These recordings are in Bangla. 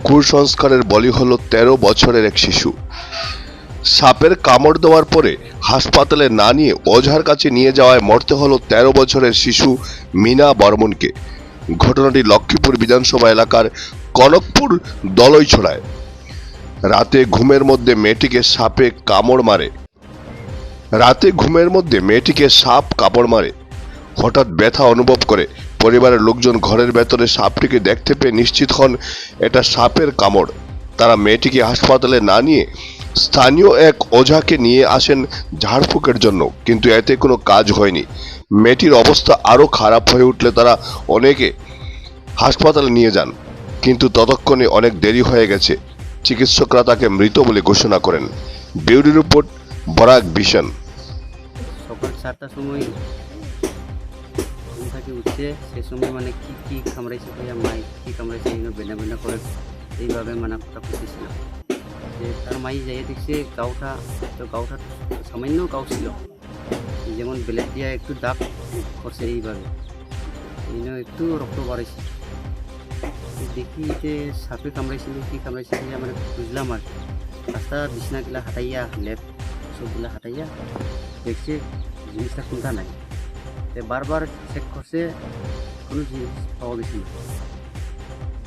কুসংস্কারের বলি হলো ১৩ বছরের এক শিশু। সাপের কামড় দেওয়ার পরে হাসপাতালে না নিয়ে ওঝার কাছে নিয়ে যাওয়ায় মরতে হলো ১৩ বছরের শিশু মিনা বর্মনকে। ঘটনাটি লক্ষ্মীপুর বিধানসভা এলাকার কনকপুর দলইছড়ায়। রাতে ঘুমের মধ্যে মেয়েটিকে সাপ কামড় মারে। হঠাৎ ব্যথা অনুভব করে পরিবারের লোকজন ঘরের ভেতরে সাপটিকে দেখতে পেয়ে নিশ্চিত হন এটা সাপের কামড়। তারা মেয়েটিকে হাসপাতালে না নিয়ে স্থানীয় এক ওঝাকে নিয়ে আসেন ঝাড়ফুঁকের জন্য, কিন্তু এতে কোনো কাজ হয়নি। মেয়েটির অবস্থা আরও খারাপ হয়ে উঠলে তারা অনেকে হাসপাতালে নিয়ে যান, কিন্তু ততক্ষণে অনেক দেরি হয়ে গেছে। চিকিৎসকরা তাকে মৃত বলে ঘোষণা করেন। Bureau report, Barak vision. সকাল 7টার সময় ঘুম থেকে উঠছে, সে সময় মানে কি কামড়াইছে ভাইয়া, মাই কি কামড়াইছে এইভাবে বেনা বেনা করে এইভাবে মানে কথা করতেছিলাম। যে তার মাই যাইয়ে দেখছে গাউটা সামান্য গাউ ছিল, যেমন ব্লেড দিয়ে একটু দাগ করছে এইভাবে, এই একটু রক্ত বাড়াইছে। দেখি যে সাপে কামড়াইছিল কি কামড়াইছে মানে বুঝলাম আর কি। রাস্তা বিছনাগুলা হাঁটাইয়া লেপ সবগুলা হাঁটাইয়া দেখছে জিনিসটা কোনটা নাই। বারবার চেক করছে, কোনো জিনিস পাওয়া গেছে না।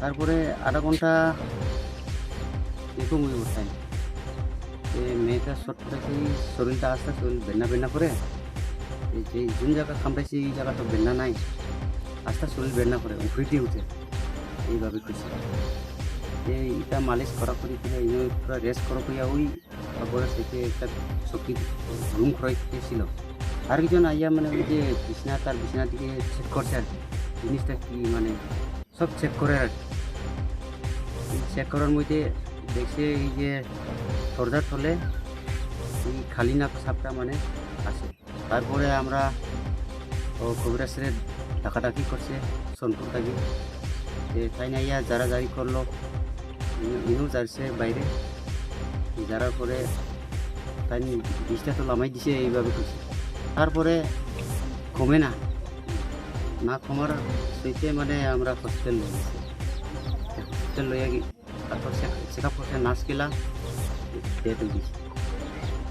তারপরে আধা ঘন্টা এরকম হয়ে উঠতাম যে মেয়েটা শর্ট করেছে, শরীরটা আস্তে শরীর বেন্না বেন্না করে, এই যে যোন জায়গা কামড়াইছে এই জায়গা তো বেন্না নাই, আস্তে শরীর বেন্না করে উঠে উঠে এইভাবে করছে। যে এটা মালিশ করা করি পুরো রেস্ট করা করিয়া ওই তারপরে থেকে একটা চকি রুম খরচেছিল। আর কিছু আইয়া মানে ওই যে তার বিছনা দিকে চেক করছে আর কি, জিনিসটা কি মানে সব চেক করে আর কি। চেক করার মধ্যে দেখছে এই যে দরজার তলে এই খালি নাক সাপটা মানে আছে। তারপরে আমরা কবিরাজের ডাকাডাকি করছে সোনপুর থাকি, তাই না ইয়া জারি করলো, ইনিও যাচ্ছে বাইরে, যারার পরে তাই বিষটা তো লামাই দিছে এইভাবে করছে। তারপরে কমে না কমার সেইতে মানে আমরা হসপিটাল নিয়ে গেছি। হসপিটাল লইয়া গিয়ে তারপর চেক আপ করছে, নার্স গেলা ডেট হয়ে গেছে।